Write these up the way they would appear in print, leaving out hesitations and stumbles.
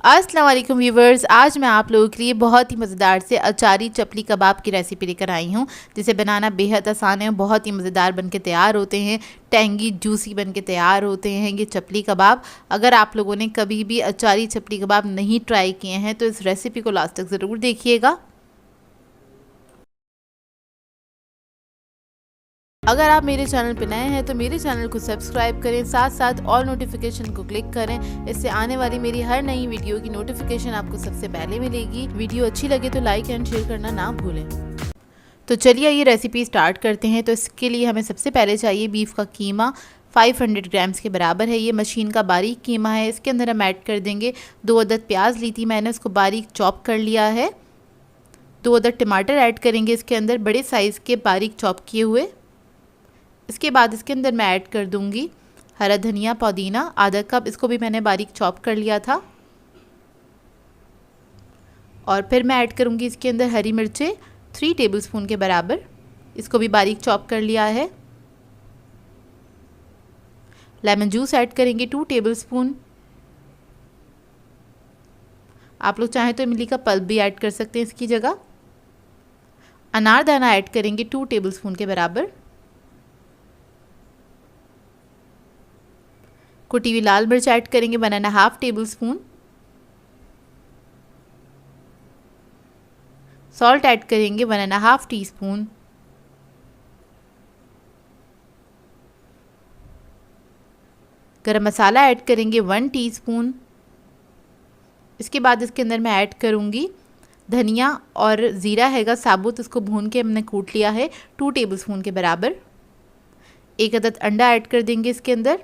अस्सलाम वालेकुम व्यूवर्स, आज मैं आप लोगों के लिए बहुत ही मज़ेदार से अचारी चपली कबाब की रेसिपी लेकर आई हूँ, जिसे बनाना बेहद आसान है। बहुत ही मज़ेदार बनके तैयार होते हैं, टेंगी जूसी बनके तैयार होते हैं ये चपली कबाब। अगर आप लोगों ने कभी भी अचारी चपली कबाब नहीं ट्राई किए हैं तो इस रेसिपी को लास्ट तक ज़रूर देखिएगा। अगर आप मेरे चैनल पर नए हैं तो मेरे चैनल को सब्सक्राइब करें, साथ साथ ऑल नोटिफिकेशन को क्लिक करें। इससे आने वाली मेरी हर नई वीडियो की नोटिफिकेशन आपको सबसे पहले मिलेगी। वीडियो अच्छी लगे तो लाइक एंड शेयर करना ना भूलें। तो चलिए ये रेसिपी स्टार्ट करते हैं। तो इसके लिए हमें सबसे पहले चाहिए बीफ का कीमा। 500 ग्राम्स के बराबर है। ये मशीन का बारीक कीमा है। इसके अंदर हम ऐड कर देंगे 2 अदद प्याज ली थी मैंने, उसको बारीक चॉप कर लिया है। 2 अदद टमाटर ऐड करेंगे इसके अंदर, बड़े साइज़ के बारीक चॉप किए हुए। इसके बाद इसके अंदर मैं ऐड कर दूंगी हरा धनिया पुदीना आधा कप, इसको भी मैंने बारीक चॉप कर लिया था। और फिर मैं ऐड करूंगी इसके अंदर हरी मिर्चें 3 टेबलस्पून के बराबर, इसको भी बारीक चॉप कर लिया है। लेमन जूस ऐड करेंगे 2 टेबलस्पून। आप लोग चाहें तो इमली का पल्प भी ऐड कर सकते हैं इसकी जगह। अनारदाना ऐड करेंगे 2 टेबलस्पून के बराबर। कुटी हुई लाल मिर्च ऐड करेंगे 1.5 टेबलस्पून। सॉल्ट ऐड करेंगे 1.5 टीस्पून। गरम मसाला ऐड करेंगे 1 टीस्पून। इसके बाद इसके अंदर मैं ऐड करूंगी धनिया और ज़ीरा हैगा साबुत, इसको भून के हमने कूट लिया है 2 टेबलस्पून के बराबर। 1 अदद अंडा ऐड कर देंगे इसके अंदर।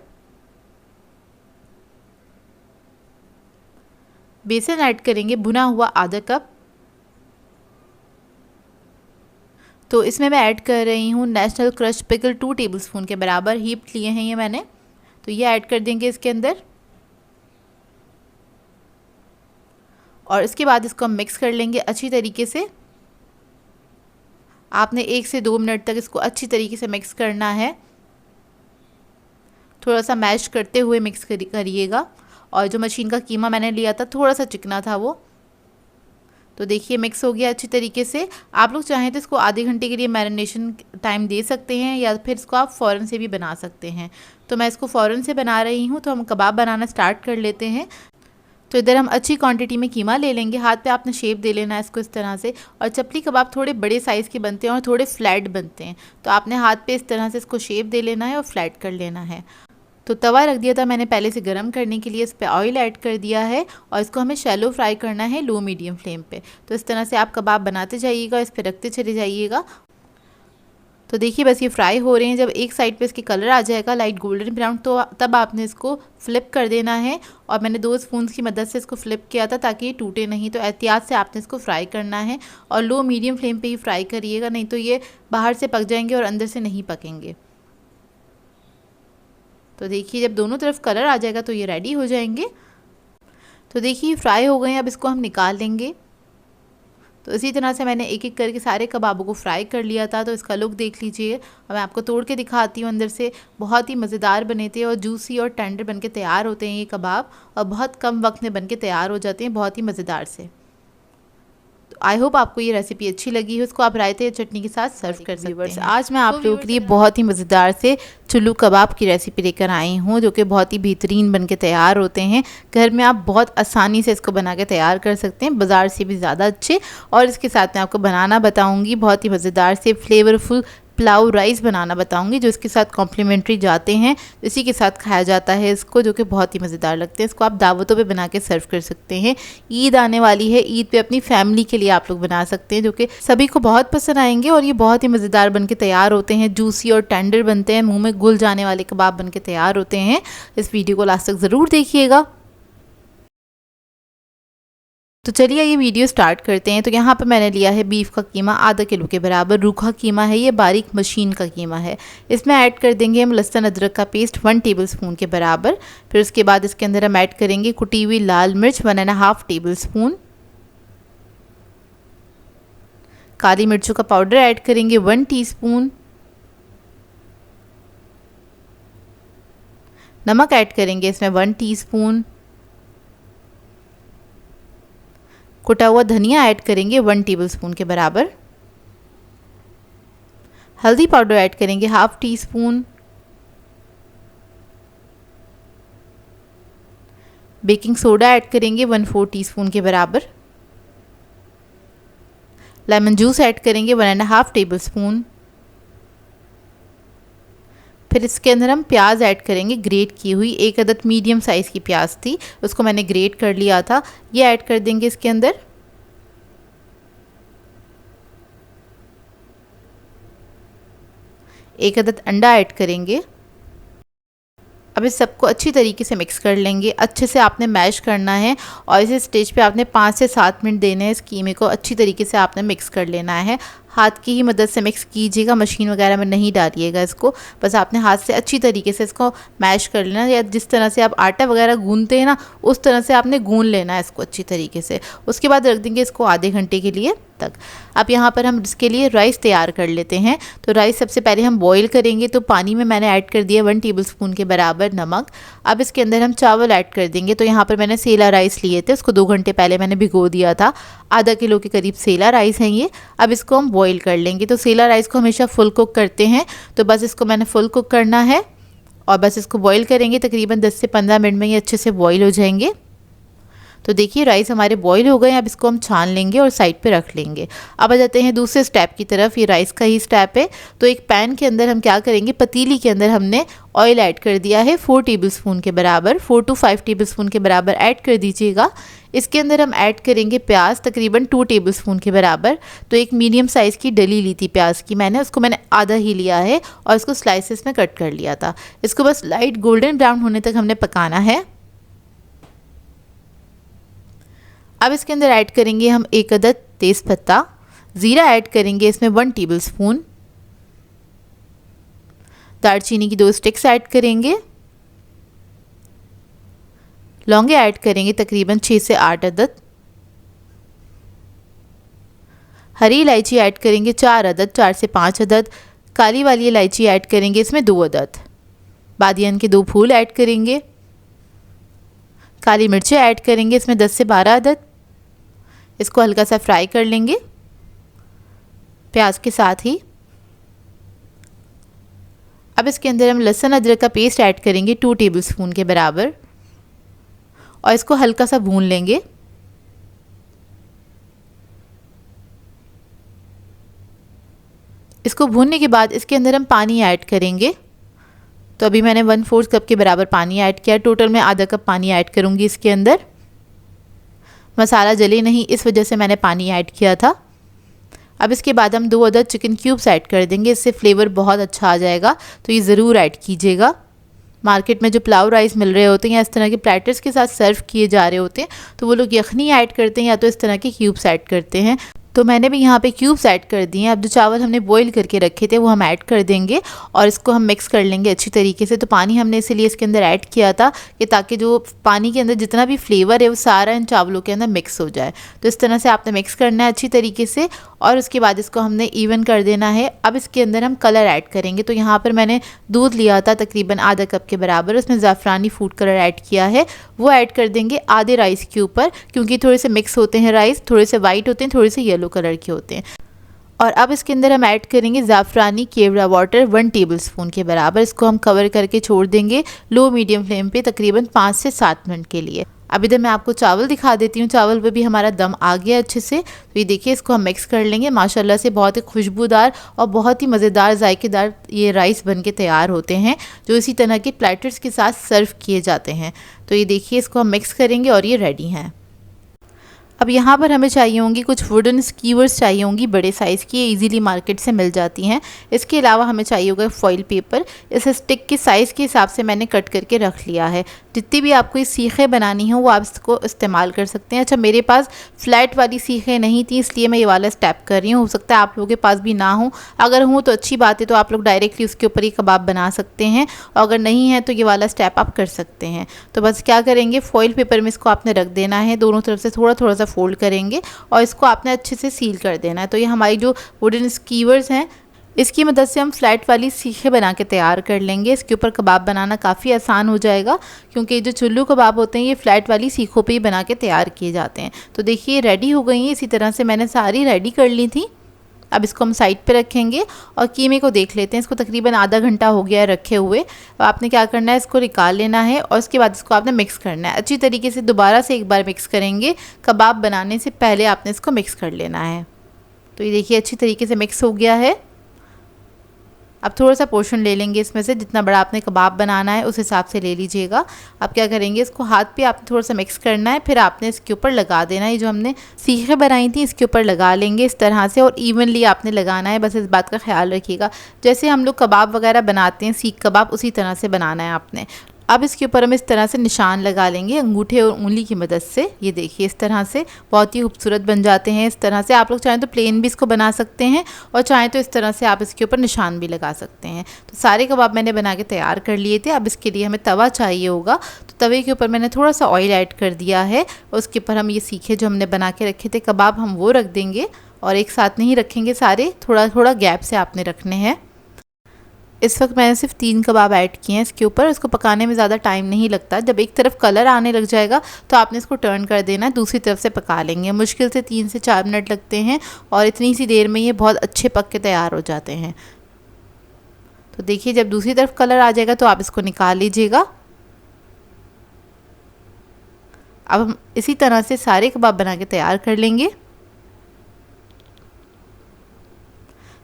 बेसन ऐड करेंगे भुना हुआ आधा कप। तो इसमें मैं ऐड कर रही हूँ नेशनल क्रश पिकल 2 टेबलस्पून के बराबर, हीप लिए हैं ये मैंने। तो ये ऐड कर देंगे इसके अंदर और इसके बाद इसको हम मिक्स कर लेंगे अच्छी तरीके से। आपने 1 से 2 मिनट तक इसको अच्छी तरीके से मिक्स करना है। थोड़ा सा मैश करते हुए मिक्स करिएगा। और जो मशीन का कीमा मैंने लिया था थोड़ा सा चिकना था वो। तो देखिए मिक्स हो गया अच्छी तरीके से। आप लोग चाहें तो इसको आधे घंटे के लिए मैरिनेशन टाइम दे सकते हैं या फिर इसको आप फ़ौरन से भी बना सकते हैं। तो मैं इसको फ़ौरन से बना रही हूँ। तो हम कबाब बनाना स्टार्ट कर लेते हैं। तो इधर हम अच्छी क्वांटिटी में कीमा ले लेंगे। हाथ पे आपने शेप दे लेना है इसको इस तरह से। और चपली कबाब थोड़े बड़े साइज़ के बनते हैं और थोड़े फ्लैट बनते हैं, तो आपने हाथ पे इस तरह से इसको शेप दे लेना है और फ्लैट कर लेना है। तो तवा रख दिया था मैंने पहले से गरम करने के लिए, इस पर ऑयल ऐड कर दिया है और इसको हमें शैलो फ्राई करना है लो मीडियम फ्लेम पे। तो इस तरह से आप कबाब बनाते जाइएगा, इस पर रखते चले जाइएगा। तो देखिए बस ये फ्राई हो रहे हैं। जब एक साइड पे इसकी कलर आ जाएगा लाइट गोल्डन ब्राउन, तो तब आपने इसको फ्लिप कर देना है। और मैंने 2 स्पून की मदद से इसको फ्लिप किया था ताकि ये टूटे नहीं। तो एहतियात से आपने इसको फ्राई करना है और लो मीडियम फ्लेम पे ही फ्राई करिएगा, नहीं तो ये बाहर से पक जाएंगे और अंदर से नहीं पकेंगे। तो देखिए जब दोनों तरफ कलर आ जाएगा तो ये रेडी हो जाएंगे। तो देखिए फ्राई हो गए हैं, अब इसको हम निकाल लेंगे। तो इसी तरह से मैंने एक एक करके सारे कबाबों को फ्राई कर लिया था। तो इसका लुक देख लीजिए और मैं आपको तोड़ के दिखाती हूँ अंदर से। बहुत ही मज़ेदार बने थे और जूसी और टेंडर बनके तैयार होते हैं ये कबाब, और बहुत कम वक्त में बनके तैयार हो जाते हैं बहुत ही मज़ेदार से। तो आई होप आपको ये रेसिपी अच्छी लगी है। उसको आप रायते या चटनी के साथ सर्व कर सकते हैं। आज मैं आप लोगों के लिए बहुत ही मज़ेदार से चुल्लू कबाब की रेसिपी लेकर आई हूँ, जो कि बहुत ही बेहतरीन बनके तैयार होते हैं। घर में आप बहुत आसानी से इसको बना के तैयार कर सकते हैं, बाज़ार से भी ज़्यादा अच्छे। और इसके साथ मैं आपको बनाना बताऊँगी बहुत ही मज़ेदार से फ्लेवरफुल पुलाव राइस बनाना बताऊंगी, जो इसके साथ कॉम्प्लीमेंट्री जाते हैं। इसी के साथ खाया जाता है इसको, जो कि बहुत ही मज़ेदार लगते हैं। इसको आप दावतों पे बना के सर्व कर सकते हैं। ईद आने वाली है, ईद पे अपनी फैमिली के लिए आप लोग बना सकते हैं, जो कि सभी को बहुत पसंद आएंगे। और ये बहुत ही मज़ेदार बन के तैयार होते हैं, जूसी और टेंडर बनते हैं, मुँह में घुल जाने वाले कबाब बन के तैयार होते हैं। इस वीडियो को लास्ट तक ज़रूर देखिएगा। तो चलिए ये वीडियो स्टार्ट करते हैं। तो यहाँ पर मैंने लिया है बीफ का कीमा आधा किलो के बराबर, रूखा कीमा है ये, बारीक मशीन का कीमा है। इसमें ऐड कर देंगे हम लहसुन अदरक का पेस्ट 1 टेबलस्पून के बराबर। फिर उसके बाद इसके अंदर हम ऐड करेंगे कुटी हुई लाल मिर्च 1.5 टेबलस्पून। काली मिर्चों का पाउडर ऐड करेंगे 1 टीस्पून। नमक ऐड करेंगे इसमें 1 टीस्पून। कुटा हुआ धनिया ऐड करेंगे 1 टेबलस्पून के बराबर। हल्दी पाउडर ऐड करेंगे 1/2 टीस्पून। बेकिंग सोडा ऐड करेंगे 1/4 टीस्पून के बराबर। लेमन जूस ऐड करेंगे 1.5 टेबलस्पून। फिर इसके अंदर हम प्याज ऐड करेंगे ग्रेट की हुई, 1 अदद मीडियम साइज़ की प्याज थी, उसको मैंने ग्रेट कर लिया था, ये ऐड कर देंगे इसके अंदर। एक अदद अंडा ऐड करेंगे। अब इस सबको अच्छी तरीके से मिक्स कर लेंगे। अच्छे से आपने मैश करना है और इस स्टेज पे आपने 5 से 7 मिनट देने हैं। इस कीमे को अच्छी तरीके से आपने मिक्स कर लेना है। हाथ की ही मदद से मिक्स कीजिएगा, मशीन वगैरह में नहीं डालिएगा इसको। बस आपने हाथ से अच्छी तरीके से इसको मैश कर लेना, या जिस तरह से आप आटा वगैरह गूंदते हैं ना, उस तरह से आपने गूंद लेना है इसको अच्छी तरीके से। उसके बाद रख देंगे इसको आधे घंटे के लिए तक। अब यहाँ पर हम इसके लिए राइस तैयार कर लेते हैं। तो राइस सबसे पहले हम बॉईल करेंगे। तो पानी में मैंने ऐड कर दिया 1 टेबलस्पून के बराबर नमक। अब इसके अंदर हम चावल ऐड कर देंगे। तो यहाँ पर मैंने सेला राइस लिए थे, उसको 2 घंटे पहले मैंने भिगो दिया था। आधा किलो के करीब सेला राइस हैं ये। अब इसको हम बॉईल कर लेंगे। तो सेला राइस को हमेशा फुल कुक करते हैं, तो बस इसको मैंने फुल कुक करना है और बस इसको बॉईल करेंगे। तकरीबन 10 से 15 मिनट में ये अच्छे से बॉईल हो जाएंगे। तो देखिए राइस हमारे बॉईल हो गए हैं। अब इसको हम छान लेंगे और साइड पे रख लेंगे। अब आ जाते हैं दूसरे स्टेप की तरफ। ये राइस का ही स्टेप है। तो एक पैन के अंदर हम क्या करेंगे, पतीली के अंदर हमने ऑयल ऐड कर दिया है 4 टेबलस्पून के बराबर, 4 to 5 टेबलस्पून के बराबर ऐड कर दीजिएगा। इसके अंदर हम ऐड करेंगे प्याज तकरीबन 2 टेबलस्पून के बराबर। तो एक मीडियम साइज़ की डली ली थी प्याज की मैंने, उसको मैंने आधा ही लिया है और इसको स्लाइसेस में कट कर लिया था। इसको बस लाइट गोल्डन ब्राउन होने तक हमने पकाना है। अब इसके अंदर ऐड करेंगे हम 1 अदद तेज़पत्ता। ज़ीरा ऐड करेंगे इसमें 1 टेबलस्पून। दालचीनी की 2 स्टिक्स ऐड करेंगे। लौंगे ऐड करेंगे तकरीबन 6 से 8 अदद। हरी इलायची ऐड करेंगे 4 अदद, 4 से 5 अदद। काली वाली इलायची ऐड करेंगे इसमें 2 अदद। बादियान के 2 फूल ऐड करेंगे। काली मिर्चें ऐड करेंगे इसमें 10 से 12 अदद। इसको हल्का सा फ्राई कर लेंगे प्याज के साथ ही। अब इसके अंदर हम लहसुन अदरक का पेस्ट ऐड करेंगे 2 टेबलस्पून के बराबर और इसको हल्का सा भून लेंगे। इसको भूनने के बाद इसके अंदर हम पानी ऐड करेंगे। तो अभी मैंने 1/4 कप के बराबर पानी ऐड किया। टोटल मैं आधा कप पानी ऐड करूँगी इसके अंदर। मसाला जले नहीं, इस वजह से मैंने पानी ऐड किया था। अब इसके बाद हम 2 अदद चिकन क्यूब्स ऐड कर देंगे, इससे फ्लेवर बहुत अच्छा आ जाएगा। तो ये ज़रूर ऐड कीजिएगा। मार्केट में जो पुलाव राइस मिल रहे होते हैं या इस तरह के प्लेटर्स के साथ सर्व किए जा रहे होते हैं, तो वो लोग यखनी ऐड करते हैं या तो इस तरह के क्यूब्स ऐड करते हैं। तो मैंने भी यहाँ पे क्यूब्स ऐड कर दिए हैं। अब जो चावल हमने बॉईल करके रखे थे वो हम ऐड कर देंगे और इसको हम मिक्स कर लेंगे अच्छी तरीके से। तो पानी हमने इसीलिए इसके अंदर ऐड किया था कि ताकि जो पानी के अंदर जितना भी फ्लेवर है वो सारा इन चावलों के अंदर मिक्स हो जाए। तो इस तरह से आपने मिक्स करना है अच्छी तरीके से और उसके बाद इसको हमने इवन कर देना है। अब इसके अंदर हम कलर ऐड करेंगे। तो यहाँ पर मैंने दूध लिया था तकरीबन आधा कप के बराबर, उसमें ज़ाफ़रानी फूड कलर ऐड किया है, वो ऐड कर देंगे आधे राइस के ऊपर, क्योंकि थोड़े से मिक्स होते हैं राइस, थोड़े से वाइट होते हैं, थोड़े से येलो कलर के होते हैं। और अब इसके अंदर हम ऐड करेंगे ज़ाफ़रानी केवड़ा वाटर 1 टेबलस्पून के बराबर। इसको हम कवर करके छोड़ देंगे लो मीडियम फ्लेम पे तकरीबन 5 से 7 मिनट के लिए। अब इधर मैं आपको चावल दिखा देती हूँ। चावल पे भी हमारा दम आ गया अच्छे से। तो ये देखिए, इसको हम मिक्स कर लेंगे। माशाल्लाह से बहुत ही खुशबूदार और बहुत ही मज़ेदार जायकेदार ये राइस बन के तैयार होते हैं, जो इसी तरह के प्लेटर्स के साथ सर्व किए जाते हैं। तो ये देखिए, इसको हम मिक्स करेंगे और ये रेडी हैं। अब यहाँ पर हमें चाहिए होंगी कुछ वुडन स्कीवर्स चाहिए होंगी बड़े साइज़ की, ये इजीली मार्केट से मिल जाती हैं। इसके अलावा हमें चाहिए होगा फॉइल पेपर। इस स्टिक के साइज़ के हिसाब से मैंने कट करके रख लिया है। जितनी भी आपको ये सीखें बनानी हो वो आप इसको इस्तेमाल कर सकते हैं। अच्छा, मेरे पास फ्लैट वाली सीखें नहीं थी, इसलिए मैं ये वाला स्टेप कर रही हूँ। हो सकता है आप लोगों के पास भी ना हो। अगर हो तो अच्छी बात है, तो आप लोग डायरेक्टली उसके ऊपर ही कबाब बना सकते हैं, और अगर नहीं है तो ये वाला स्टेप आप कर सकते हैं। तो बस क्या करेंगे, फॉइल पेपर में इसको आपने रख देना है, दोनों तरफ से थोड़ा थोड़ा सा फोल्ड करेंगे और इसको आपने अच्छे से सील कर देना है। तो ये हमारी जो वुडन स्कीवर्स हैं, इसकी मदद से हम फ्लैट वाली सीखें बना के तैयार कर लेंगे। इसके ऊपर कबाब बनाना काफ़ी आसान हो जाएगा, क्योंकि जो चुल्लू कबाब होते हैं ये फ्लैट वाली सीखों पे ही बना के तैयार किए जाते हैं। तो देखिए रेडी हो गई हैं। इसी तरह से मैंने सारी रेडी कर ली थी। अब इसको हम साइड पे रखेंगे और कीमे को देख लेते हैं। इसको तकरीबन आधा घंटा हो गया है रखे हुए। अब आपने क्या करना है, इसको निकाल लेना है और उसके बाद इसको आपने मिक्स करना है अच्छी तरीके से। दोबारा से एक बार मिक्स करेंगे, कबाब बनाने से पहले आपने इसको मिक्स कर लेना है। तो ये देखिए अच्छी तरीके से मिक्स हो गया है। अब थोड़ा सा पोर्शन ले लेंगे इसमें से, जितना बड़ा आपने कबाब बनाना है उस हिसाब से ले लीजिएगा। अब क्या करेंगे, इसको हाथ पे आपने थोड़ा सा मिक्स करना है, फिर आपने इसके ऊपर लगा देना है। ये जो हमने सीखें बनाई थी इसके ऊपर लगा लेंगे इस तरह से, और इवनली आपने लगाना है। बस इस बात का ख्याल रखिएगा, जैसे हम लोग कबाब वगैरह बनाते हैं सीख कबाब, उसी तरह से बनाना है आपने। अब इसके ऊपर हम इस तरह से निशान लगा लेंगे अंगूठे और उंगली की मदद से। ये देखिए इस तरह से बहुत ही खूबसूरत बन जाते हैं। इस तरह से आप लोग चाहें तो प्लेन भी इसको बना सकते हैं, और चाहें तो इस तरह से आप इसके ऊपर निशान भी लगा सकते हैं। तो सारे कबाब मैंने बना के तैयार कर लिए थे। अब इसके लिए हमें तवा चाहिए होगा, तो तवे के ऊपर मैंने थोड़ा सा ऑयल ऐड कर दिया है। और उसके ऊपर हम ये सीखे जो हमने बना के रखे थे कबाब, हम वो रख देंगे। और एक साथ नहीं रखेंगे सारे, थोड़ा थोड़ा गैप से आपने रखने हैं। इस वक्त मैंने सिर्फ 3 कबाब ऐड किए हैं इसके ऊपर। इसको पकाने में ज़्यादा टाइम नहीं लगता। जब एक तरफ कलर आने लग जाएगा तो आपने इसको टर्न कर देना है, दूसरी तरफ से पका लेंगे। मुश्किल से 3 से 4 मिनट लगते हैं और इतनी सी देर में ये बहुत अच्छे पक के तैयार हो जाते हैं। तो देखिए जब दूसरी तरफ कलर आ जाएगा तो आप इसको निकाल लीजिएगा। अब हम इसी तरह से सारे कबाब बना के तैयार कर लेंगे।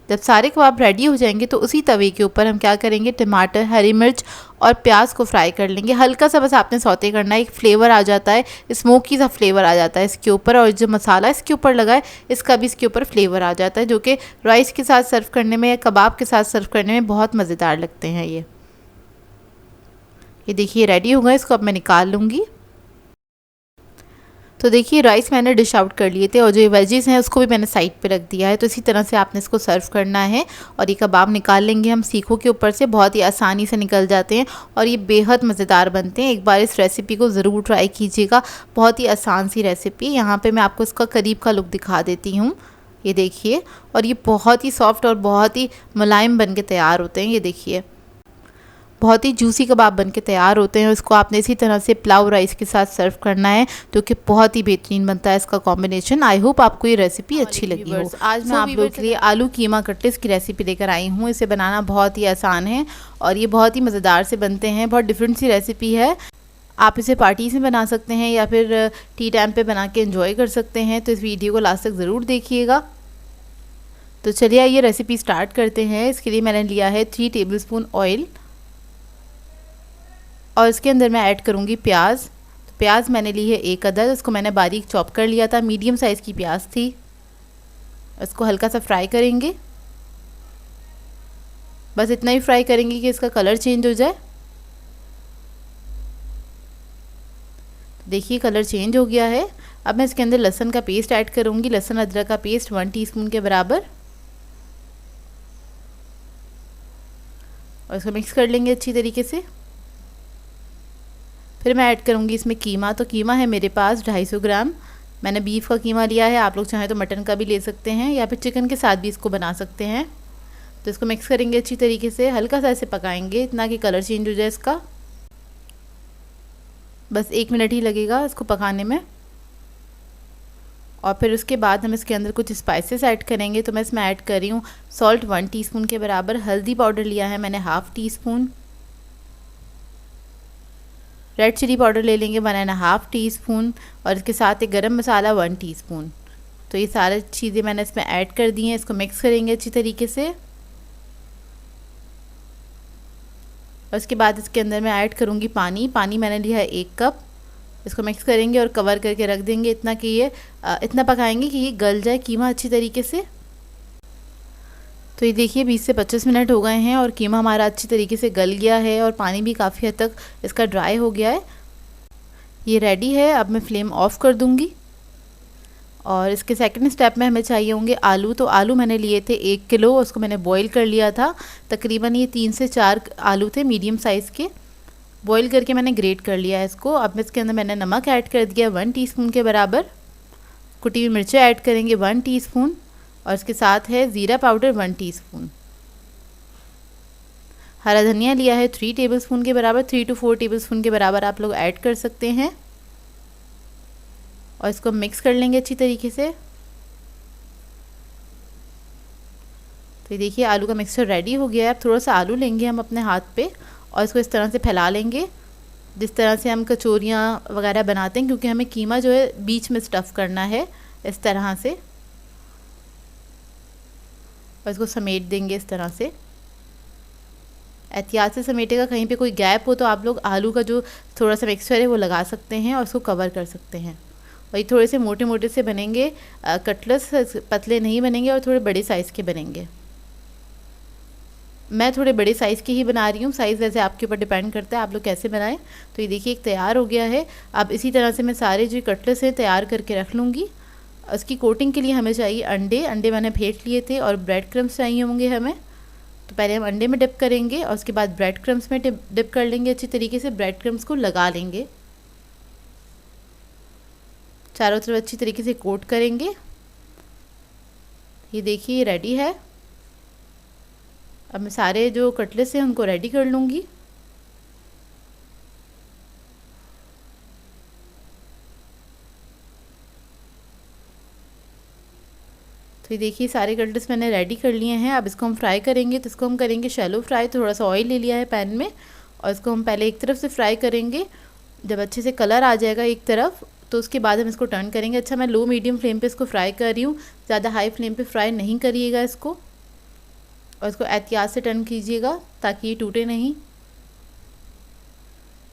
जब सारे कबाब रेडी हो जाएंगे तो उसी तवे के ऊपर हम क्या करेंगे, टमाटर, हरी मिर्च और प्याज को फ्राई कर लेंगे। हल्का सा बस आपने सौते करना है, एक फ्लेवर आ जाता है, स्मोकी सा फ्लेवर आ जाता है इसके ऊपर। और जो मसाला इसके ऊपर लगा है इसका भी इसके ऊपर फ्लेवर आ जाता है, जो कि राइस के साथ सर्व करने में या कबाब के साथ सर्व करने में बहुत मज़ेदार लगते हैं। ये देखिए रेडी हो गए। इसको अब मैं निकाल लूँगी। तो देखिए राइस मैंने डिश आउट कर लिए थे और जो ये वेजीज़ हैं उसको भी मैंने साइड पे रख दिया है। तो इसी तरह से आपने इसको सर्व करना है। और ये कबाब निकाल लेंगे हम सीखों के ऊपर से, बहुत ही आसानी से निकल जाते हैं और ये बेहद मज़ेदार बनते हैं। एक बार इस रेसिपी को ज़रूर ट्राई कीजिएगा, बहुत ही आसान सी रेसिपी। यहाँ पर मैं आपको इसका करीब का लुक दिखा देती हूँ। ये देखिए, और ये बहुत ही सॉफ्ट और बहुत ही मुलायम बन के तैयार होते हैं। ये देखिए बहुत ही जूसी कबाब बनके तैयार होते हैं। इसको आपने इसी तरह से पुलाव राइस के साथ सर्व करना है, जो कि बहुत ही बेहतरीन बनता है इसका कॉम्बिनेशन। आई होप आपको ये रेसिपी अच्छी लगी हो। आज मैं आप लोगों के लिए आलू कीमा कटलेट्स की रेसिपी लेकर आई हूँ। इसे बनाना बहुत ही आसान है और ये बहुत ही मज़ेदार से बनते हैं। बहुत डिफरेंट सी रेसिपी है। आप इसे पार्टीज में बना सकते हैं या फिर टी टाइम पे बना के एंजॉय कर सकते हैं। तो इस वीडियो को लास्ट तक ज़रूर देखिएगा। तो चलिए ये रेसिपी स्टार्ट करते हैं। इसके लिए मैंने लिया है 3 टेबलस्पून ऑयल और इसके अंदर मैं ऐड करूँगी प्याज। तो प्याज मैंने ली है 1 अदद, इसको मैंने बारीक चॉप कर लिया था। मीडियम साइज़ की प्याज थी। इसको हल्का सा फ्राई करेंगे, बस इतना ही फ्राई करेंगे कि इसका कलर चेंज हो जाए। देखिए कलर चेंज हो गया है। अब मैं इसके अंदर लहसुन का पेस्ट ऐड करूँगी। लहसुन अदरक का पेस्ट 1 टीस्पून के बराबर, और इसको मिक्स कर लेंगे अच्छी तरीके से। फिर मैं ऐड करूँगी इसमें कीमा। तो कीमा है मेरे पास 250 ग्राम। मैंने बीफ का कीमा लिया है, आप लोग चाहें तो मटन का भी ले सकते हैं या फिर चिकन के साथ भी इसको बना सकते हैं। तो इसको मिक्स करेंगे अच्छी तरीके से, हल्का सा इसे पकाएंगे इतना कि कलर चेंज हो जाए इसका। बस 1 मिनट ही लगेगा इसको पकाने में। और फिर उसके बाद हम इसके अंदर कुछ स्पाइसेस ऐड करेंगे। तो मैं इसमें ऐड कर रही हूँ सॉल्ट 1 टीस्पून के बराबर। हल्दी पाउडर लिया है मैंने 1/2 टीस्पून। रेड चिली पाउडर ले लेंगे 1.5 टीस्पून। और इसके साथ एक गरम मसाला 1 टीस्पून। तो ये सारी चीज़ें मैंने इसमें ऐड कर दी हैं। इसको मिक्स करेंगे अच्छी तरीके से। और उसके बाद इसके अंदर मैं ऐड करूँगी पानी। पानी मैंने लिया है 1 कप। इसको मिक्स करेंगे और कवर करके रख देंगे इतना कि ये इतना पकाएंगे कि ये गल जाए कीमा अच्छी तरीके से। तो ये देखिए 20 से 25 मिनट हो गए हैं और कीमा हमारा अच्छी तरीके से गल गया है और पानी भी काफ़ी हद तक इसका ड्राई हो गया है। ये रेडी है। अब मैं फ्लेम ऑफ कर दूंगी। और इसके सेकंड स्टेप में हमें चाहिए होंगे आलू। तो आलू मैंने लिए थे 1 किलो, उसको मैंने बॉईल कर लिया था। तकरीबन ये 3 से 4 आलू थे मीडियम साइज़ के। बॉईल करके मैंने ग्रेट कर लिया है इसको। अब इसके अंदर मैंने नमक ऐड कर दिया 1 टीस्पून के बराबर। कुटी हुई मिर्चें ऐड करेंगे 1 टीस्पून। और इसके साथ है ज़ीरा पाउडर 1 टीस्पून। हरा धनिया लिया है 3 टेबलस्पून के बराबर, 3 to 4 टेबलस्पून के बराबर आप लोग ऐड कर सकते हैं और इसको मिक्स कर लेंगे अच्छी तरीके से। तो ये देखिए आलू का मिक्सचर रेडी हो गया है। अब थोड़ा सा आलू लेंगे हम अपने हाथ पे और इसको इस तरह से फैला लेंगे, जिस तरह से हम कचौरियाँ वगैरह बनाते हैं, क्योंकि हमें कीमा जो है बीच में स्टफ़ करना है इस तरह से। और इसको समेट देंगे इस तरह से, एहतियात से समेटेगा, कहीं पे कोई गैप हो तो आप लोग आलू का जो थोड़ा सा मिक्सचर है वो लगा सकते हैं और उसको कवर कर सकते हैं। और ये थोड़े से मोटे मोटे से बनेंगे, कटलेट्स पतले नहीं बनेंगे और थोड़े बड़े साइज़ के बनेंगे। मैं थोड़े बड़े साइज़ के ही बना रही हूँ, साइज़ वैसे आपके ऊपर डिपेंड करता है आप लोग कैसे बनाएं। तो ये देखिए एक तैयार हो गया है। अब इसी तरह से मैं सारे जो कटलेट्स हैं तैयार करके रख लूँगी। उसकी कोटिंग के लिए हमें चाहिए अंडे मैंने फेंट लिए थे और ब्रेड क्रम्स चाहिए होंगे हमें। तो पहले हम अंडे में डिप करेंगे और उसके बाद ब्रेड क्रम्स में डिप कर लेंगे अच्छी तरीके से। ब्रेड क्रम्स को लगा लेंगे, चारों तरफ अच्छी तरीके से कोट करेंगे। ये देखिए ये रेडी है। अब मैं सारे जो कटलेट्स हैं उनको रेडी कर लूँगी। तो ये देखिए सारे कटलेट्स मैंने रेडी कर लिए हैं। अब इसको हम फ्राई करेंगे। तो इसको हम करेंगे शैलो फ्राई। थोड़ा सा ऑयल ले लिया है पैन में और इसको हम पहले एक तरफ से फ्राई करेंगे। जब अच्छे से कलर आ जाएगा एक तरफ तो उसके बाद हम इसको टर्न करेंगे। अच्छा मैं लो मीडियम फ्लेम पे इसको फ्राई कर रही हूँ, ज़्यादा हाई फ्लेम पे फ्राई नहीं करिएगा इसको। और इसको एहतियात से टर्न कीजिएगा ताकि ये टूटे नहीं।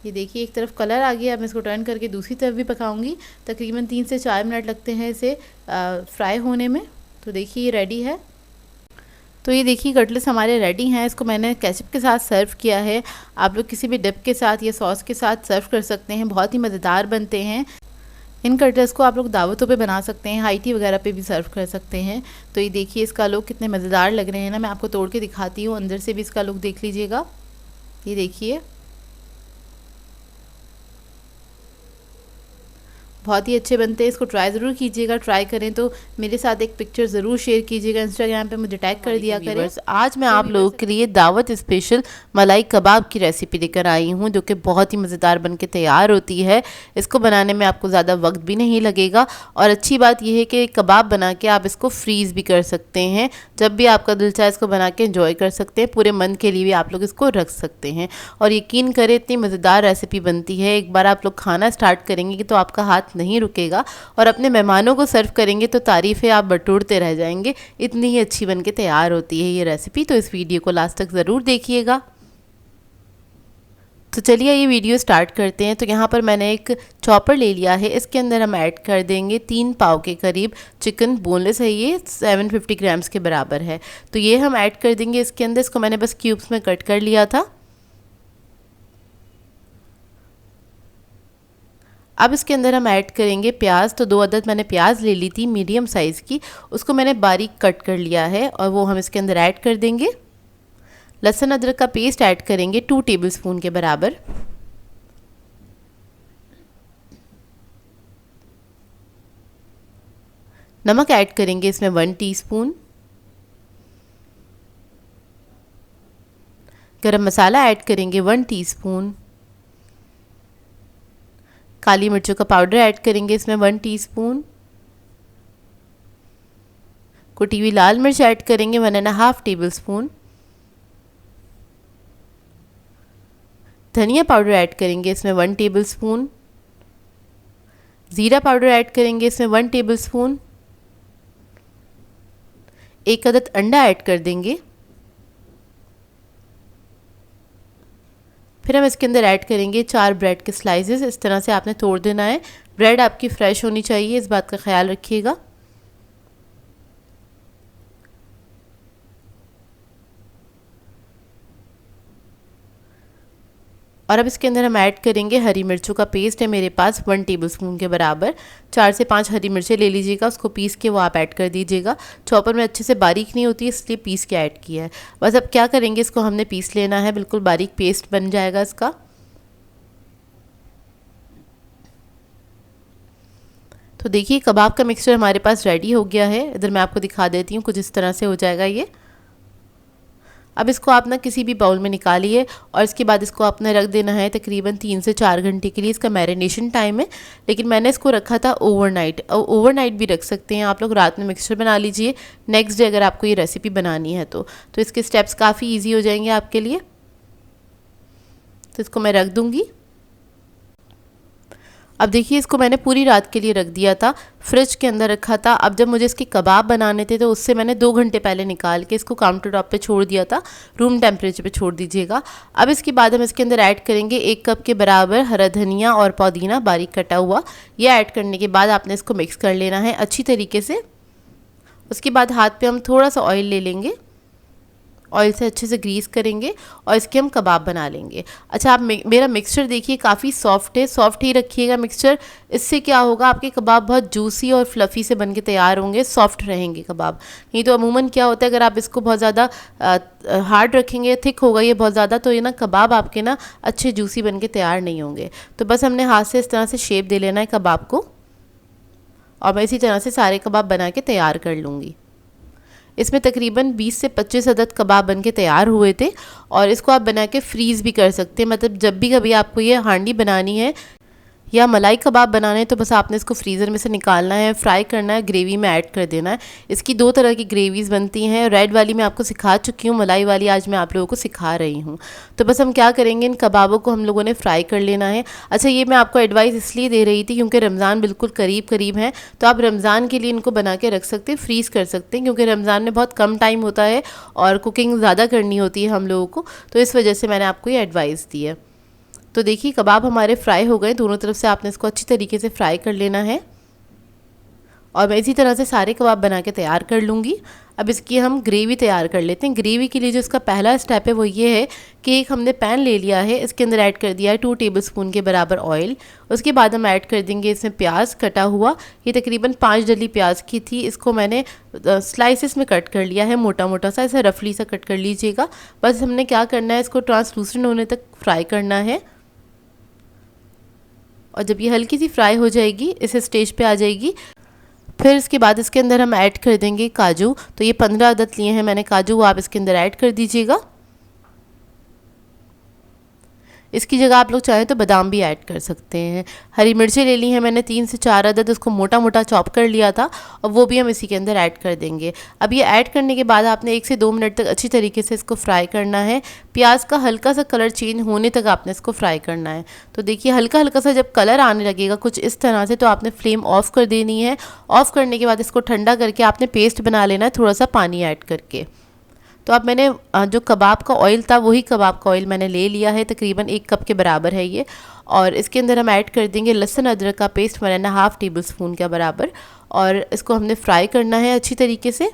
ये देखिए एक तरफ कलर आ गया। अब मैं इसको टर्न करके दूसरी तरफ भी पकाऊंगी। तकरीबन 3 से 4 मिनट लगते हैं इसे फ्राई होने में। तो देखिए ये रेडी है। तो ये देखिए कटलेट्स हमारे रेडी हैं। इसको मैंने केचप के साथ सर्व किया है। आप लोग किसी भी डिप के साथ या सॉस के साथ सर्व कर सकते हैं, बहुत ही मज़ेदार बनते हैं। इन कटलेट्स को आप लोग दावतों पे बना सकते हैं, हाई टी वगैरह पे भी सर्व कर सकते हैं। तो ये देखिए इसका लुक कितने मज़ेदार लग रहे हैं ना। मैं आपको तोड़ के दिखाती हूँ, अंदर से भी इसका लुक देख लीजिएगा। ये देखिए बहुत ही अच्छे बनते हैं। इसको ट्राई ज़रूर कीजिएगा। ट्राई करें तो मेरे साथ एक पिक्चर ज़रूर शेयर कीजिएगा, इंस्टाग्राम पे मुझे टैग कर दिया करें। आज मैं आप लोगों के लिए दावत स्पेशल मलाई कबाब की रेसिपी लेकर आई हूँ, जो कि बहुत ही मज़ेदार बन के तैयार होती है। इसको बनाने में आपको ज़्यादा वक्त भी नहीं लगेगा और अच्छी बात यह है कि कबाब बना के आप इसको फ्रीज़ भी कर सकते हैं। जब भी आपका दिल चाहे इसको बना के एंजॉय कर सकते हैं। पूरे मंथ के लिए भी आप लोग इसको रख सकते हैं और यकीन करें इतनी मज़ेदार रेसिपी बनती है। एक बार आप लोग खाना स्टार्ट करेंगे तो आपका हाथ नहीं रुकेगा और अपने मेहमानों को सर्व करेंगे तो तारीफ़ें आप बटोरते रह जाएंगे। इतनी ही अच्छी बनके तैयार होती है ये रेसिपी। तो इस वीडियो को लास्ट तक ज़रूर देखिएगा। तो चलिए ये वीडियो स्टार्ट करते हैं। तो यहाँ पर मैंने एक चॉपर ले लिया है। इसके अंदर हम ऐड कर देंगे 3 पाव के करीब चिकन, बोनलेस है ये, 750 ग्राम्स के बराबर है। तो ये हम ऐड कर देंगे इसके अंदर। इसको मैंने बस क्यूब्स में कट कर लिया था। अब इसके अंदर हम ऐड करेंगे प्याज। तो 2 अदद मैंने प्याज ले ली थी मीडियम साइज़ की, उसको मैंने बारीक कट कर लिया है और वो हम इसके अंदर ऐड कर देंगे। लहसुन अदरक का पेस्ट ऐड करेंगे 2 टेबलस्पून के बराबर। नमक ऐड करेंगे इसमें 1 टीस्पून। गरम मसाला ऐड करेंगे 1 टीस्पून। काली मिर्चों का पाउडर ऐड करेंगे इसमें 1 टीस्पून। कुटी हुई लाल मिर्च ऐड करेंगे 1.5 टेबलस्पून। धनिया पाउडर ऐड करेंगे इसमें 1 टेबलस्पून। ज़ीरा पाउडर ऐड करेंगे इसमें 1 टेबलस्पून। 1 अदद अंडा ऐड कर देंगे। फिर हम इसके अंदर ऐड करेंगे 4 ब्रेड के स्लाइसेस। इस तरह से आपने तोड़ देना है। ब्रेड आपकी फ्रेश होनी चाहिए, इस बात का ख्याल रखिएगा। और अब इसके अंदर हम ऐड करेंगे हरी मिर्चों का पेस्ट है मेरे पास 1 टेबलस्पून के बराबर। 4 से 5 हरी मिर्चें ले लीजिएगा, उसको पीस के वो आप ऐड कर दीजिएगा। चॉपर में अच्छे से बारीक नहीं होती इसलिए पीस के ऐड किया है। बस अब क्या करेंगे, इसको हमने पीस लेना है, बिल्कुल बारीक पेस्ट बन जाएगा इसका। तो देखिए कबाब का मिक्सचर हमारे पास रेडी हो गया है। इधर मैं आपको दिखा देती हूँ, कुछ इस तरह से हो जाएगा ये। अब इसको आप ना किसी भी बाउल में निकालिए और इसके बाद इसको आपने रख देना है तकरीबन 3 से 4 घंटे के लिए। इसका मैरिनेशन टाइम है, लेकिन मैंने इसको रखा था ओवरनाइट। ओवरनाइट भी रख सकते हैं आप लोग, रात में मिक्सचर बना लीजिए नेक्स्ट डे अगर आपको ये रेसिपी बनानी है तो इसके स्टेप्स काफ़ी ईजी हो जाएंगे आपके लिए। तो इसको मैं रख दूँगी। अब देखिए इसको मैंने पूरी रात के लिए रख दिया था, फ्रिज के अंदर रखा था। अब जब मुझे इसके कबाब बनाने थे तो उससे मैंने 2 घंटे पहले निकाल के इसको काउंटर टॉप पे छोड़ दिया था, रूम टेम्परेचर पे छोड़ दीजिएगा। अब इसके बाद हम इसके अंदर ऐड करेंगे 1 कप के बराबर हरा धनिया और पुदीना बारीक कटा हुआ। ये ऐड करने के बाद आपने इसको मिक्स कर लेना है अच्छी तरीके से। उसके बाद हाथ पे हम थोड़ा सा ऑयल ले लेंगे, ऑयल से अच्छे से ग्रीस करेंगे और इसके हम कबाब बना लेंगे। अच्छा, आप मेरा मिक्सचर देखिए काफ़ी सॉफ्ट है, सॉफ्ट ही रखिएगा मिक्सचर। इससे क्या होगा, आपके कबाब बहुत जूसी और फ्लफ़ी से बन के तैयार होंगे, सॉफ्ट रहेंगे कबाब। नहीं तो अमूमन क्या होता है, अगर आप इसको बहुत ज़्यादा हार्ड रखेंगे, थिक होगा ये बहुत ज़्यादा, तो ये ना कबाब आपके ना अच्छे जूसी बन के तैयार नहीं होंगे। तो बस हमने हाथ से इस तरह से शेप दे लेना है कबाब को, और मैं इसी तरह से सारे कबाब बना के तैयार कर लूँगी। इसमें तकरीबन 20 से 25 अदद कबाब बन के तैयार हुए थे, और इसको आप बना के फ्रीज़ भी कर सकते हैं। मतलब जब भी कभी आपको ये हांडी बनानी है या मलाई कबाब बनाना है तो बस आपने इसको फ्रीज़र में से निकालना है, फ्राई करना है, ग्रेवी में ऐड कर देना है। इसकी 2 तरह की ग्रेवीज़ बनती हैं, रेड वाली मैं आपको सिखा चुकी हूँ, मलाई वाली आज मैं आप लोगों को सिखा रही हूँ। तो बस हम क्या करेंगे, इन कबाबों को हम लोगों ने फ्राई कर लेना है। अच्छा, ये मैं आपको एडवाइस इसलिए दे रही थी क्योंकि रमज़ान बिल्कुल करीब करीब है, तो आप रमज़ान के लिए इनको बना के रख सकते हैं, फ्रीज़ कर सकते हैं, क्योंकि रमज़ान में बहुत कम टाइम होता है और कुकिंग ज़्यादा करनी होती है हम लोगों को, तो इस वजह से मैंने आपको ये एडवाइस दी है। तो देखिए कबाब हमारे फ्राई हो गए, दोनों तरफ से आपने इसको अच्छी तरीके से फ्राई कर लेना है, और मैं इसी तरह से सारे कबाब बना के तैयार कर लूँगी। अब इसकी हम ग्रेवी तैयार कर लेते हैं। ग्रेवी के लिए जो इसका पहला स्टेप है वो ये है कि एक हमने पैन ले लिया है, इसके अंदर ऐड कर दिया है 2 टेबलस्पून के बराबर ऑयल। उसके बाद हम ऐड कर देंगे इसमें प्याज कटा हुआ, ये तकरीबन 5 डली प्याज की थी। इसको मैंने स्लाइसेस में कट कर लिया है, मोटा मोटा सा, ऐसा रफली सा कट कर लीजिएगा। बस हमने क्या करना है, इसको ट्रांसलूसेंट होने तक फ्राई करना है, और जब ये हल्की सी फ्राई हो जाएगी, इस स्टेज पे आ जाएगी, फिर इसके बाद इसके अंदर हम ऐड कर देंगे काजू। तो ये 15 अदद लिए हैं मैंने काजू, वो आप इसके अंदर ऐड कर दीजिएगा। इसकी जगह आप लोग चाहें तो बादाम भी ऐड कर सकते हैं। हरी मिर्चें ले ली हैं मैंने 3 से 4 अदद, उसको मोटा मोटा चॉप कर लिया था, और वो भी हम इसी के अंदर ऐड कर देंगे। अब ये ऐड करने के बाद आपने 1 से 2 मिनट तक अच्छी तरीके से इसको फ्राई करना है। प्याज का हल्का सा कलर चेंज होने तक आपने इसको फ्राई करना है। तो देखिए हल्का हल्का सा जब कलर आने लगेगा कुछ इस तरह से, तो आपने फ्लेम ऑफ़ कर देनी है। ऑफ़ करने के बाद इसको ठंडा करके आपने पेस्ट बना लेना है, थोड़ा सा पानी ऐड करके। तो अब मैंने जो कबाब का ऑयल था वही कबाब का ऑयल मैंने ले लिया है, तकरीबन 1 कप के बराबर है ये, और इसके अंदर हम ऐड कर देंगे लहसुन अदरक का पेस्ट 1.5 टेबलस्पून के बराबर, और इसको हमने फ्राई करना है अच्छी तरीके से।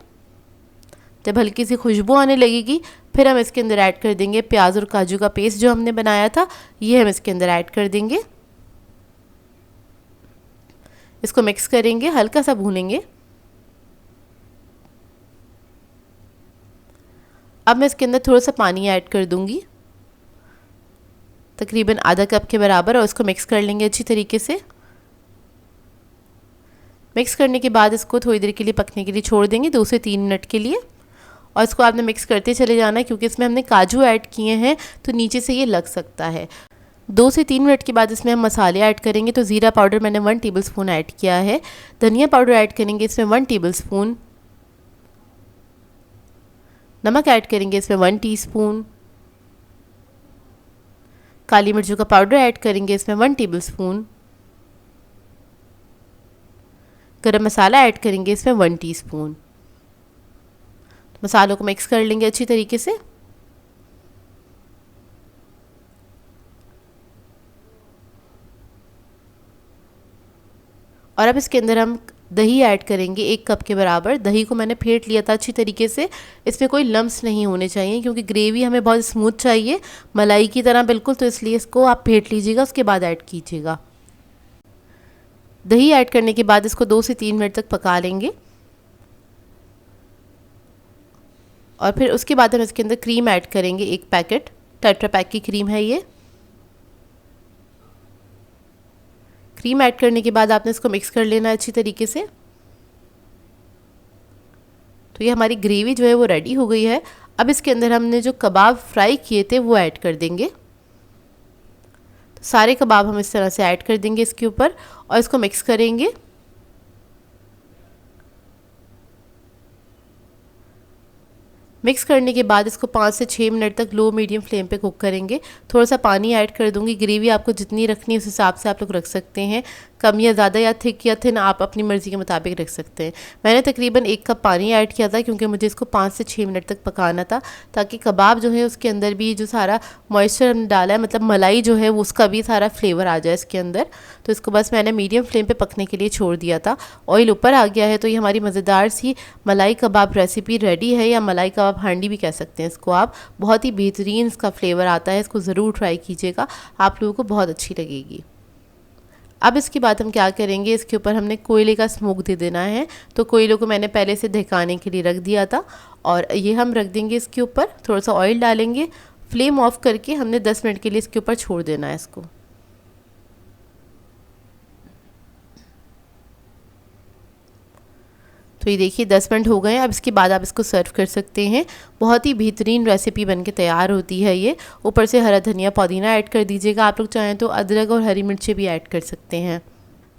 जब हल्की सी खुशबू आने लगेगी, फिर हम इसके अंदर ऐड कर देंगे प्याज और काजू का पेस्ट जो हमने बनाया था, ये हम इसके अंदर ऐड कर देंगे। इसको मिक्स करेंगे, हल्का सा भूनेंगे। अब मैं इसके अंदर थोड़ा सा पानी ऐड कर दूंगी, तकरीबन आधा कप के बराबर, और इसको मिक्स कर लेंगे अच्छी तरीके से। मिक्स करने के बाद इसको थोड़ी देर के लिए पकने के लिए छोड़ देंगे, 2 से 3 मिनट के लिए, और इसको आपने मिक्स करते चले जाना है, क्योंकि इसमें हमने काजू ऐड किए हैं तो नीचे से ये लग सकता है। 2 से 3 मिनट के बाद इसमें हम मसाले ऐड करेंगे। तो ज़ीरा पाउडर मैंने 1 टेबलस्पून ऐड किया है, धनिया पाउडर ऐड करेंगे इसमें 1 टेबलस्पून, नमक ऐड करेंगे इसमें 1 टीस्पून, काली मिर्चों का पाउडर ऐड करेंगे इसमें 1 टेबलस्पून, गरम मसाला ऐड करेंगे इसमें 1 टीस्पून। मसालों को मिक्स कर लेंगे अच्छी तरीके से। और अब इसके अंदर हम दही ऐड करेंगे 1 कप के बराबर। दही को मैंने फेंट लिया था अच्छी तरीके से, इसमें कोई लम्स नहीं होने चाहिए, क्योंकि ग्रेवी हमें बहुत स्मूथ चाहिए, मलाई की तरह बिल्कुल, तो इसलिए इसको आप फेंट लीजिएगा, उसके बाद ऐड कीजिएगा। दही ऐड करने के बाद इसको 2 से 3 मिनट तक पका लेंगे, और फिर उसके बाद हम इसके अंदर क्रीम ऐड करेंगे, 1 पैकेट, टेट्रा पैक की क्रीम है ये। क्रीम ऐड करने के बाद आपने इसको मिक्स कर लेना है अच्छी तरीके से। तो ये हमारी ग्रेवी जो है वो रेडी हो गई है। अब इसके अंदर हमने जो कबाब फ्राई किए थे वो ऐड कर देंगे। तो सारे कबाब हम इस तरह से ऐड कर देंगे इसके ऊपर और इसको मिक्स करेंगे। मिक्स करने के बाद इसको 5 से 6 मिनट तक लो मीडियम फ्लेम पे कुक करेंगे। थोड़ा सा पानी ऐड कर दूंगी। ग्रेवी आपको जितनी रखनी है उस हिसाब से आप लोग रख सकते हैं, कम या ज़्यादा या थिक या थिन आप अपनी मर्ज़ी के मुताबिक रख सकते हैं। मैंने तकरीबन 1 कप पानी ऐड किया था क्योंकि मुझे इसको 5 से 6 मिनट तक पकाना था, ताकि कबाब जो है उसके अंदर भी जो सारा मॉइस्चर हमने डाला है, मतलब मलाई जो है वो उसका भी सारा फ्लेवर आ जाए इसके अंदर। तो इसको बस मैंने मीडियम फ्लेम पे पकने के लिए छोड़ दिया था। ऑयल ऊपर आ गया है तो ये हमारी मज़ेदार सी मलाई कबाब रेसिपी रेडी है, या मलाई कबाब हांडी भी कह सकते हैं इसको आप। बहुत ही बेहतरीन इसका फ्लेवर आता है, इसको ज़रूर ट्राई कीजिएगा, आप लोगों को बहुत अच्छी लगेगी। अब इसके बाद हम क्या करेंगे, इसके ऊपर हमने कोयले का स्मोक दे देना है। तो कोयले को मैंने पहले से ढकाने के लिए रख दिया था और ये हम रख देंगे इसके ऊपर। थोड़ा सा ऑयल डालेंगे, फ्लेम ऑफ करके हमने 10 मिनट के लिए इसके ऊपर छोड़ देना है इसको। तो ये देखिए 10 मिनट हो गए हैं। अब इसके बाद आप इसको सर्व कर सकते हैं। बहुत ही बेहतरीन रेसिपी बनके तैयार होती है ये। ऊपर से हरा धनिया पुदीना ऐड कर दीजिएगा, आप लोग चाहें तो अदरक और हरी मिर्चें भी ऐड कर सकते हैं।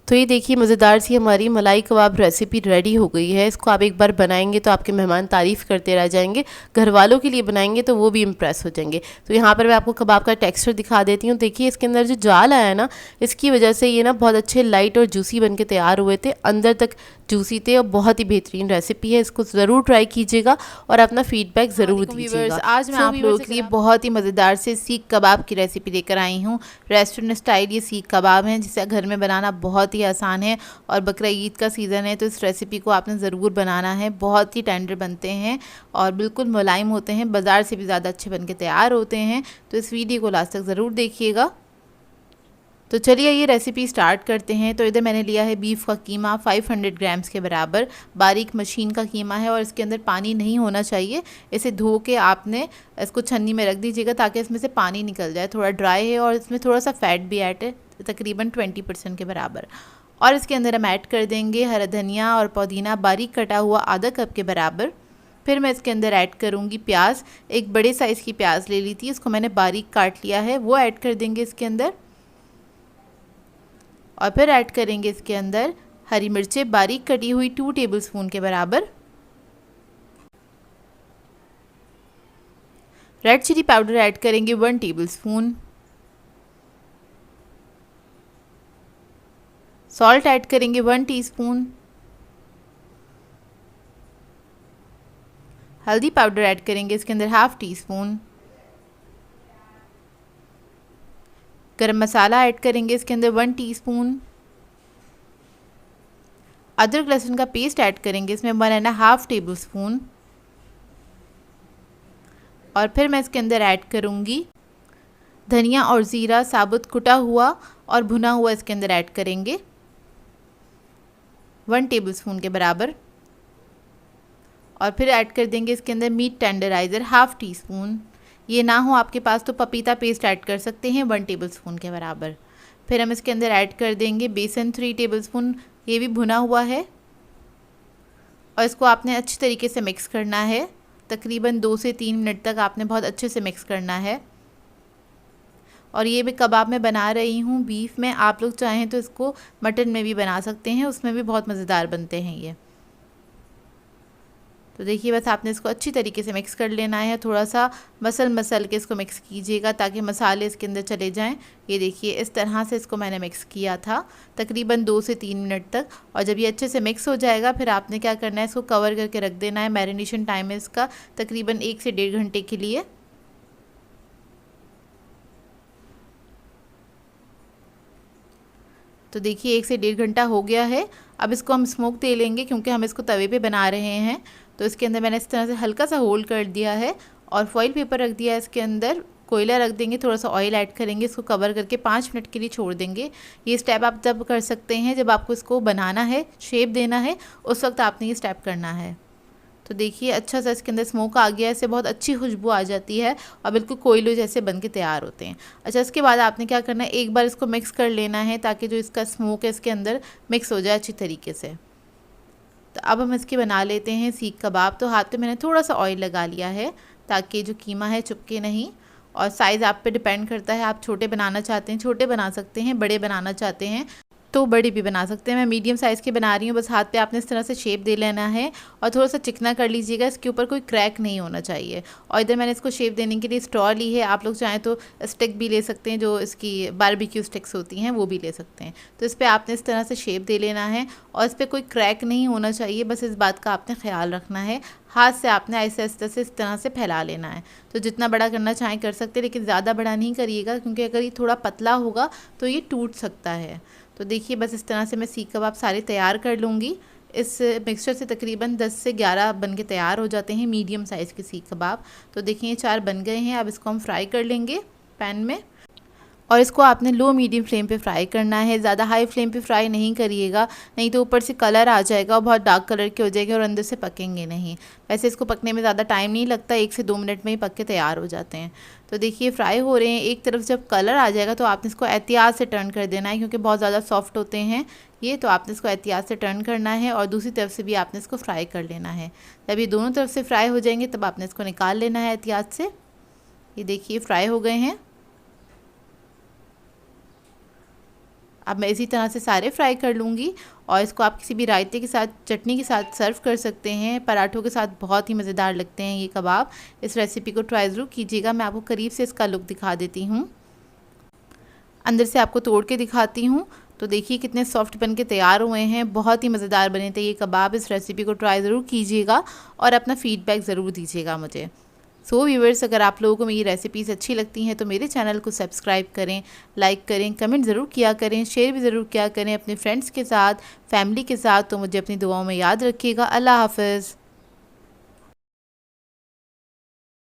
तो ये देखिए मज़ेदार सी हमारी मलाई कबाब रेसिपी रेडी हो गई है। इसको आप एक बार बनाएंगे तो आपके मेहमान तारीफ़ करते रह जाएंगे। घर वालों के लिए बनाएंगे तो वो भी इम्प्रेस हो जाएंगे। तो यहाँ पर मैं आपको कबाब का टेक्सचर दिखा देती हूँ। देखिए इसके अंदर जो जाल आया है ना, इसकी वजह से ये ना बहुत अच्छे लाइट और जूसी बन के तैयार हुए थे, अंदर तक जूसी थे और बहुत ही बेहतरीन रेसिपी है। इसको ज़रूर ट्राई कीजिएगा और अपना फीडबैक ज़रूर दीजिएगा। आज मैं आप लोगों के लिए बहुत ही मज़ेदार से सीख कबाब की रेसिपी लेकर आई हूँ। रेस्टोरेंट स्टाइल ये सीख कबाब हैं, जिसे घर में बनाना बहुत ही आसान है और बकरा ईद का सीज़न है तो इस रेसिपी को आपने ज़रूर बनाना है। बहुत ही टेंडर बनते हैं और बिल्कुल मुलायम होते हैं, बाज़ार से भी ज़्यादा अच्छे बन के तैयार होते हैं। तो इस वीडियो को लास्ट तक ज़रूर देखिएगा। तो चलिए ये रेसिपी स्टार्ट करते हैं। तो इधर मैंने लिया है बीफ का कीमा 500 ग्राम्स के बराबर। बारीक मशीन का कीमा है और इसके अंदर पानी नहीं होना चाहिए। इसे धो के आपने इसको छन्नी में रख दीजिएगा ताकि इसमें से पानी निकल जाए। थोड़ा ड्राई है और इसमें थोड़ा सा फैट भी ऐड है, तकरीबन 20% के बराबर। और इसके अंदर हम ऐड कर देंगे हरा धनिया और पुदीना बारीक कटा हुआ आधा कप के बराबर। फिर मैं इसके अंदर ऐड करूँगी प्याज। एक बड़े साइज़ की प्याज ले ली थी, इसको मैंने बारीक काट लिया है, वो ऐड कर देंगे इसके अंदर। और फिर ऐड करेंगे इसके अंदर हरी मिर्चें बारीक कटी हुई 2 टेबलस्पून के बराबर। रेड चिली पाउडर ऐड करेंगे 1 टेबलस्पून। सॉल्ट ऐड करेंगे 1 टीस्पून। हल्दी पाउडर ऐड करेंगे इसके अंदर हाफ टीस्पून। गरम मसाला ऐड करेंगे इसके अंदर 1 टीस्पून। अदरक लहसुन का पेस्ट ऐड करेंगे इसमें 1.5 टेबलस्पून। और फिर मैं इसके अंदर ऐड करूँगी धनिया और ज़ीरा साबुत कुटा हुआ और भुना हुआ, इसके अंदर ऐड करेंगे 1 टेबलस्पून के बराबर। और फिर ऐड कर देंगे इसके अंदर मीट टेंडराइज़र हाफ टीस्पून। ये ना हो आपके पास तो पपीता पेस्ट ऐड कर सकते हैं 1 टेबलस्पून के बराबर। फिर हम इसके अंदर ऐड कर देंगे बेसन 3 टेबलस्पून, ये भी भुना हुआ है। और इसको आपने अच्छी तरीके से मिक्स करना है, तकरीबन 2 से 3 मिनट तक आपने बहुत अच्छे से मिक्स करना है। और ये मैं कबाब में बना रही हूँ बीफ में, आप लोग चाहें तो इसको मटन में भी बना सकते हैं, उसमें भी बहुत मज़ेदार बनते हैं ये। तो देखिए बस आपने इसको अच्छी तरीके से मिक्स कर लेना है। थोड़ा सा मसल के इसको मिक्स कीजिएगा ताकि मसाले इसके अंदर चले जाएं। ये देखिए इस तरह से इसको मैंने मिक्स किया था तकरीबन 2 से 3 मिनट तक। और जब ये अच्छे से मिक्स हो जाएगा फिर आपने क्या करना है, इसको कवर करके रख देना है। मैरिनेशन टाइम है इसका तकरीबन 1 से 1.5 घंटे के लिए। तो देखिए 1 से 1.5 घंटा हो गया है। अब इसको हम स्मोक दे लेंगे क्योंकि हम इसको तवे पे बना रहे हैं। तो इसके अंदर मैंने इस तरह से हल्का सा होल्ड कर दिया है और फॉइल पेपर रख दिया है। इसके अंदर कोयला रख देंगे, थोड़ा सा ऑयल ऐड करेंगे, इसको कवर करके 5 मिनट के लिए छोड़ देंगे। ये स्टेप आप जब कर सकते हैं जब आपको इसको बनाना है, शेप देना है, उस वक्त आपने ये स्टेप करना है। तो देखिए अच्छा सा इसके अंदर स्मोक आ गया है, इससे बहुत अच्छी खुशबू आ जाती है और बिल्कुल कोयले जैसे बन के तैयार होते हैं। अच्छा इसके बाद आपने क्या करना है, एक बार इसको मिक्स कर लेना है ताकि जो इसका स्मोक है इसके अंदर मिक्स हो जाए अच्छी तरीके से। तो अब हम इसके बना लेते हैं सीख कबाब। तो हाथ पे मैंने थोड़ा सा ऑयल लगा लिया है ताकि जो कीमा है चिपके नहीं। और साइज़ आप पे डिपेंड करता है, आप छोटे बनाना चाहते हैं छोटे बना सकते हैं, बड़े बनाना चाहते हैं तो बड़ी भी बना सकते हैं। मैं मीडियम साइज़ की बना रही हूँ। बस हाथ पे आपने इस तरह से शेप दे लेना है और थोड़ा सा चिकना कर लीजिएगा, इसके ऊपर कोई क्रैक नहीं होना चाहिए। और इधर मैंने इसको शेप देने के लिए स्ट्रॉ ली है, आप लोग चाहें तो स्टिक भी ले सकते हैं, जो इसकी बारबेक्यू स्टिक्स होती हैं वो भी ले सकते हैं। तो इस पर आपने इस तरह से शेप दे लेना है और इस पर कोई क्रैक नहीं होना चाहिए, बस इस बात का आपने ख्याल रखना है। हाथ से आपने ऐसे ऐसे से इस तरह से फैला लेना है। तो जितना बड़ा करना चाहें कर सकते हैं, लेकिन ज़्यादा बड़ा नहीं करिएगा, क्योंकि अगर ये थोड़ा पतला होगा तो ये टूट सकता है। तो देखिए बस इस तरह से मैं सीख कबाब सारे तैयार कर लूँगी। इस मिक्सचर से तकरीबन 10 से 11 बन के तैयार हो जाते हैं मीडियम साइज़ के सीख कबाब। तो देखिए 4 बन गए हैं। अब इसको हम फ्राई कर लेंगे पैन में, और इसको आपने लो मीडियम फ्लेम पे फ्राई करना है, ज़्यादा हाई फ्लेम पे फ्राई नहीं करिएगा, नहीं तो ऊपर से कलर आ जाएगा और बहुत डार्क कलर के हो जाएंगे और अंदर से पकेंगे नहीं। वैसे इसको पकने में ज़्यादा टाइम नहीं लगता, 1 से 2 मिनट में ही पक के तैयार हो जाते हैं। तो देखिए फ्राई हो रहे हैं। एक तरफ जब कलर आ जाएगा तो आपने इसको एहतियात से टर्न कर देना है, क्योंकि बहुत ज़्यादा सॉफ्ट होते हैं ये, तो आपने इसको एहतियात से टर्न करना है और दूसरी तरफ से भी आपने इसको फ्राई कर लेना है। जब ये दोनों तरफ से फ्राई हो जाएंगे तब आपने इसको निकाल लेना है एहतियात से। ये देखिए फ्राई हो गए हैं। अब मैं इसी तरह से सारे फ्राई कर लूँगी और इसको आप किसी भी रायते के साथ, चटनी के साथ सर्व कर सकते हैं। पराठों के साथ बहुत ही मज़ेदार लगते हैं ये कबाब। इस रेसिपी को ट्राई ज़रूर कीजिएगा। मैं आपको करीब से इसका लुक दिखा देती हूँ, अंदर से आपको तोड़ के दिखाती हूँ। तो देखिए कितने सॉफ्ट बन के तैयार हुए हैं, बहुत ही मज़ेदार बने थे ये कबाब। इस रेसिपी को ट्राई ज़रूर कीजिएगा और अपना फ़ीडबैक ज़रूर दीजिएगा मुझे। सो व्यूअर्स, अगर आप लोगों को मेरी रेसिपीज़ अच्छी लगती हैं तो मेरे चैनल को सब्सक्राइब करें, लाइक करें, कमेंट ज़रूर किया करें, शेयर भी ज़रूर किया करें अपने फ्रेंड्स के साथ, फैमिली के साथ। तो मुझे अपनी दुआओं में याद रखिएगा। अल्लाह हाफ़िज़।